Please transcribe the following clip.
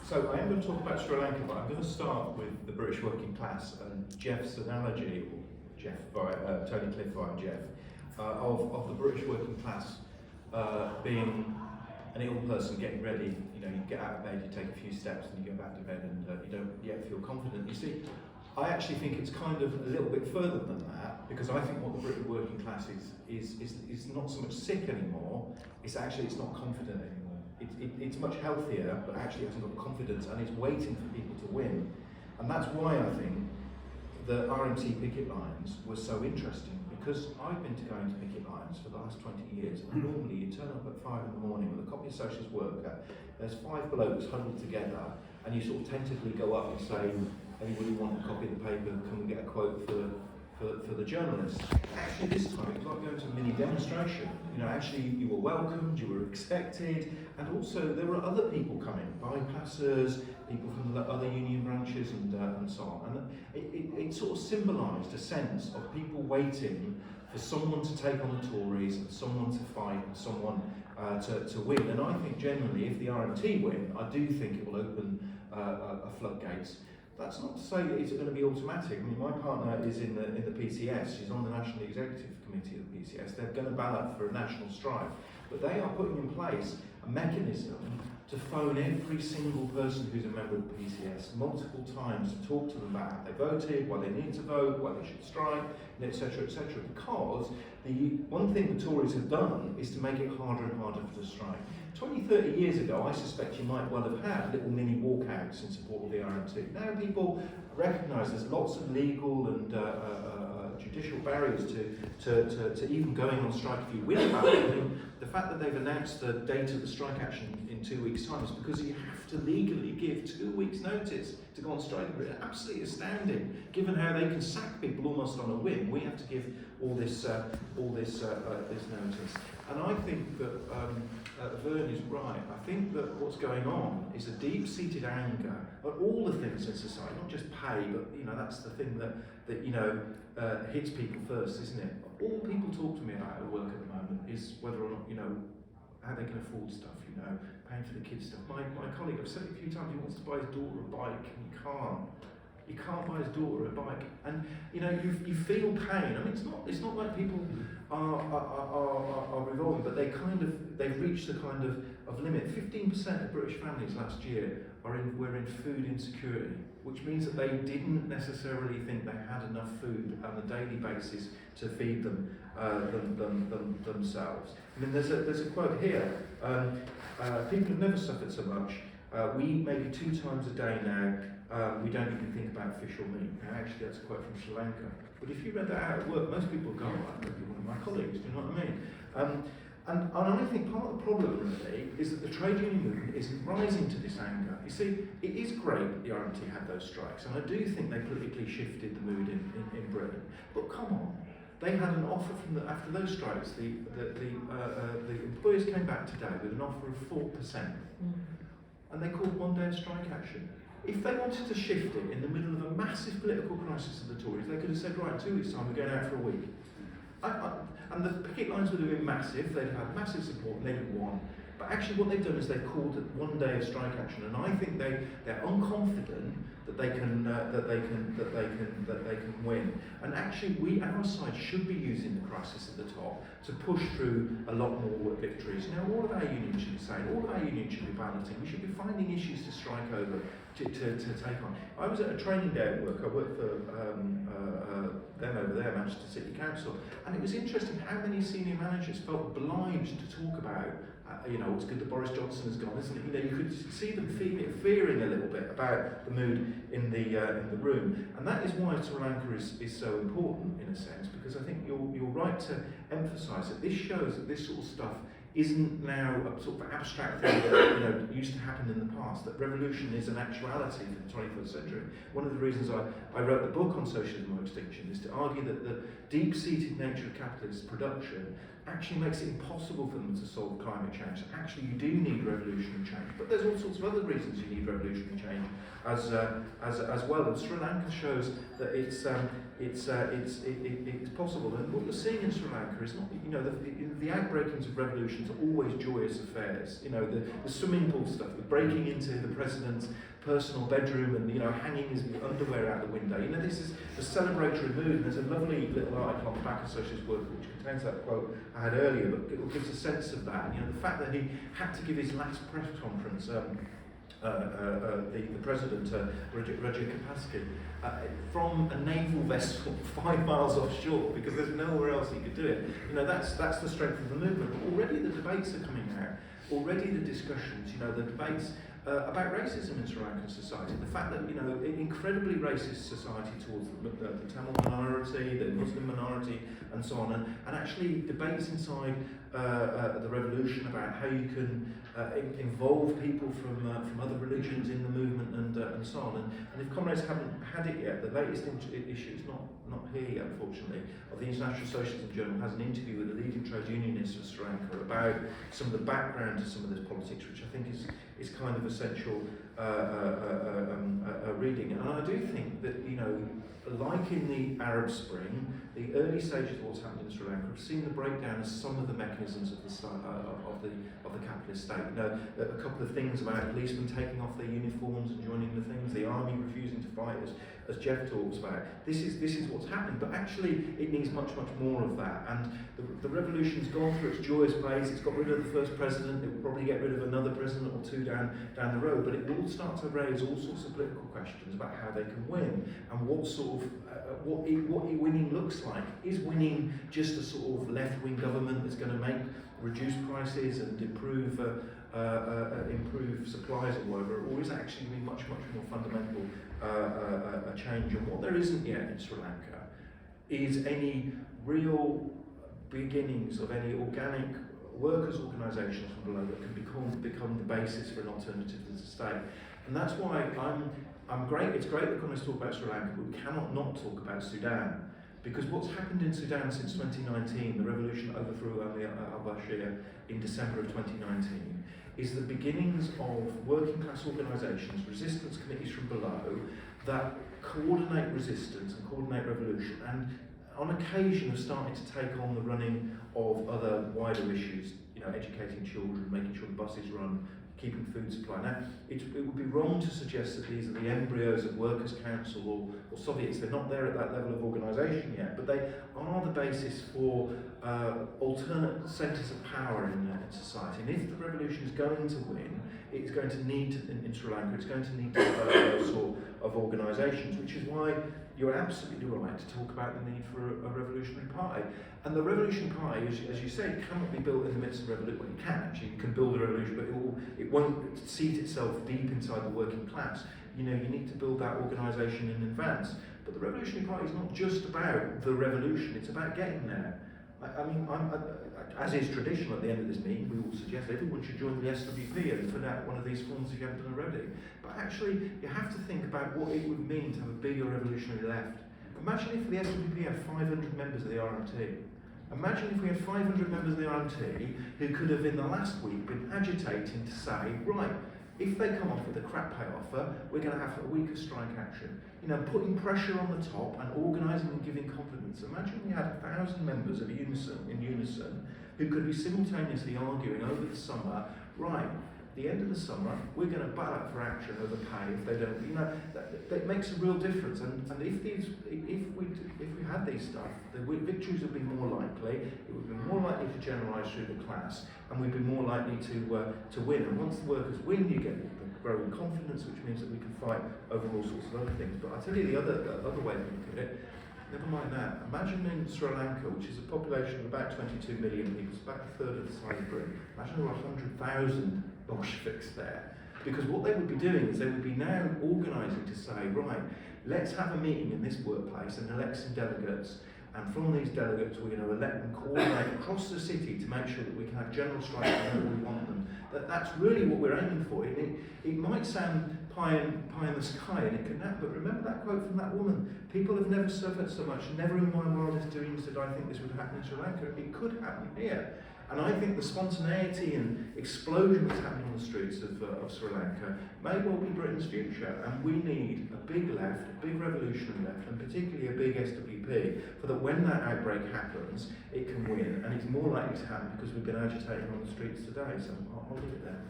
So I am going to talk about Sri Lanka, but I'm going to start with the British working class and Jeff's analogy, or Tony Cliff via Jeff, of the British working class being an ill person getting ready. You know, you get out of bed, you take a few steps, and you go back to bed, and you don't yet feel confident. You see, I actually think it's kind of a little bit further than that, because I think what the British working class is not so much sick anymore. It's not confident anymore. It's much healthier, but actually hasn't got confidence, and it's waiting for people to win. And that's why I think the RMT picket lines were so interesting, because I've been going to picket lines for the last 20 years, and normally you turn up at 5 in the morning with a copy of Socialist Worker, there's 5 blokes huddled together, and you sort of tentatively go up and say, anybody want a copy of the paper, can we get a quote for the journalists? Actually this time it was like going to a mini demonstration. You know, actually you were welcomed, you were expected, and also there were other people coming, bypassers, people from the other union branches and so on. And it sort of symbolised a sense of people waiting for someone to take on the Tories, and someone to fight, and someone to win. And I think generally if the RMT win, I do think it will open a floodgates. That's not to say that it's going to be automatic. I mean, my partner is in the PCS. She's on the National Executive Committee of the PCS. They're going to ballot for a national strike, but they are putting in place a mechanism to phone every single person who's a member of the PCS multiple times to talk to them about how they voted, why they need to vote, why they should strike, etc., etc. Because the one thing the Tories have done is to make it harder and harder to strike. 20, 30 years ago, I suspect you might well have had little mini walkouts in support of the RMT. Now people recognise there's lots of legal and judicial barriers to even going on strike if you win a battle. I mean, the fact that they've announced the date of the strike action in 2 weeks' time is because you have to legally give 2 weeks' notice to go on strike. It's absolutely astounding, given how they can sack people almost on a whim. We have to give all this notice. And I think that Vern is right. I think that what's going on is a deep-seated anger at all the things in society, not just pay, but you know that's the thing that you know hits people first, isn't it? All people talk to me about at work at the moment is whether or not you know how they can afford stuff, you know, paying for the kids' stuff. My colleague, I've said it a few times, he wants to buy his daughter a bike, and he can't. You can't buy his daughter a bike, and you know you feel pain. I mean, it's not like people are revolting, but they've reached a kind of limit. 15% of British families last year were in food insecurity, which means that they didn't necessarily think they had enough food on a daily basis to feed themselves. I mean, there's a quote here. People have never suffered so much. We eat maybe 2 times a day now. We don't even think about fish or meat. Now, actually, that's a quote from Sri Lanka. But if you read that out at work, most people go, "Oh, that could be one of my colleagues." Do you know what I mean? And I think part of the problem really is that the trade union movement isn't rising to this anger. You see, it is great that the RMT had those strikes, and I do think they politically shifted the mood in Britain. But come on. They had an offer after those strikes. The employers came back today with an offer of 4%, and they called one day of strike action. If they wanted to shift it in the middle of a massive political crisis of the Tories, they could have said, right, 2 weeks' time, we're going out for a week. And the picket lines would have been massive. They'd have had massive support, and they'd have won. But actually, what they've done is they've called it one day of strike action, and I think they're unconfident that they can win. And actually, our side should be using the crisis at the top to push through a lot more victories. You know, all of our unions should be saying, all of our unions should be balloting. We should be finding issues to strike over, to take on. I was at a training day at work. I worked for them over there, Manchester City Council, and it was interesting how many senior managers felt obliged to talk about. You know, it's good that Boris Johnson has gone, isn't it? You know, you could see them fearing a little bit about the mood in the room, and that is why Sri Lanka is so important in a sense, because I think you're right to emphasise that this shows that this sort of stuff isn't now a sort of abstract thing that used to happen in the past, that revolution is an actuality for the 21st century. One of the reasons I wrote the book on socialism or extinction is to argue that the deep-seated nature of capitalist production actually makes it impossible for them to solve climate change. Actually, you do need revolutionary change, but there's all sorts of other reasons you need revolutionary change as well. And Sri Lanka shows that it's possible. And what you're seeing in Sri Lanka is not, you know, the outbreakings of revolutions are always joyous affairs. You know, the swimming pool stuff, the breaking into the president's personal bedroom and, you know, hanging his underwear out the window. You know, this is a celebratory mood. And there's a lovely little article on the back of Socialist Worker which contains that quote I had earlier, but it gives a sense of that. You know, the fact that he had to give his last press conference, the president, Raja Kapasky, from a naval vessel 5 miles offshore, because there's nowhere else he could do it. You know, that's the strength of the movement. But already the debates are coming out. Already the discussions, you know, the debates about racism in Sri Lankan society. The fact that, you know, incredibly racist society towards the Tamil minority, the Muslim minority, and so on, and actually debates inside the revolution about how you can involve people from other religions in the movement and so on. And if comrades haven't had it yet, the latest issue is not here yet, unfortunately, of the International Socialism Journal has an interview with a leading trade unionist of Sri Lanka about some of the background to some of this politics, which I think is kind of essential reading. And I do think that, you know, like in the Arab Spring, the early stages of what's happened in Sri Lanka have seen the breakdown of some of the mechanisms of the capitalist state. You know, a couple of things about policemen taking off their uniforms and joining the things, the army refusing to fight, as Jeff talks about. This is what's happening, but actually it needs much more of that. And the revolution's gone through its joyous phase. It's got rid of the first president. It will probably get rid of another president or two down the road, but it will start to raise all sorts of political questions about how they can win and what sort of what winning looks like. Is winning just a sort of left-wing government that's going to reduce prices and improve supplies or whatever, or is it actually going to be much more fundamental change? And what there isn't yet in Sri Lanka is any real beginnings of any organic workers' organisations from below that can become the basis for an alternative to the state. And that's why I'm great. It's great that communists talk about Sri Lanka, but we cannot not talk about Sudan. Because what's happened in Sudan since 2019, the revolution overthrew al-Bashir in December of 2019, is the beginnings of working class organisations, resistance committees from below, that coordinate resistance and coordinate revolution, and on occasion have started to take on the running of other wider issues, you know, educating children, making sure the buses run, keeping food supply. Now, it would be wrong to suggest that these are the embryos of Workers' Council or Soviets. They're not there at that level of organisation yet, but they are the basis for alternate centres of power in society. And if the revolution is going to win, it's going to need to, in Sri Lanka, it's going to need to develop those sort of organisations, which is why you're absolutely right to talk about the need for a revolutionary party. And the revolutionary party, as you say, cannot be built in the midst of revolution. Well, it can actually, you can build a revolution, but it won't seat itself deep inside the working class. You know, you need to build that organisation in advance. But the revolutionary party is not just about the revolution, it's about getting there. I mean, as is traditional at the end of this meeting, we will suggest everyone should join the SWP and fill out one of these forms if you haven't done already. But actually, you have to think about what it would mean to have a bigger revolutionary left. Imagine if the SWP had 500 members of the RMT. Imagine if we had 500 members of the RMT who could have, in the last week, been agitating to say, right, if they come off with a crap pay offer, we're going to have a week of strike action. You know, putting pressure on the top and organising and giving confidence. Imagine we had 1,000 members of in unison who could be simultaneously arguing over the summer, right, at the end of the summer, we're going to ballot for action over pay if they don't. You know, that makes a real difference. And if we had these stuff, the victories would be more likely. It would be more likely to generalise through the class, and we'd be more likely to win. And once the workers win, you get growing confidence, which means that we can fight over all sorts of other things. But I tell you the other way to look at it. Never mind that. Imagine in Sri Lanka, which is a population of about 22 million people, it's about a third of the size of Britain. Imagine there were 100,000 Bolsheviks there. Because what they would be doing is they would be now organising to say, right, let's have a meeting in this workplace and elect some delegates. And from these delegates, we're going to elect and coordinate across the city to make sure that we can have general strikes whenever we want them. That's really what we're aiming for. It might sound pie in the sky and it can happen. But remember that quote from that woman: people have never suffered so much, never in my wildest dreams did I think this would happen in Sri Lanka. It could happen here. And I think the spontaneity and explosion that's happening on the streets of Sri Lanka may well be Britain's future. And we need a big left, a big revolutionary left, and particularly a big SWP, for that when that outbreak happens, it can win. And it's more likely to happen because we've been agitating on the streets today. So I'll leave it there.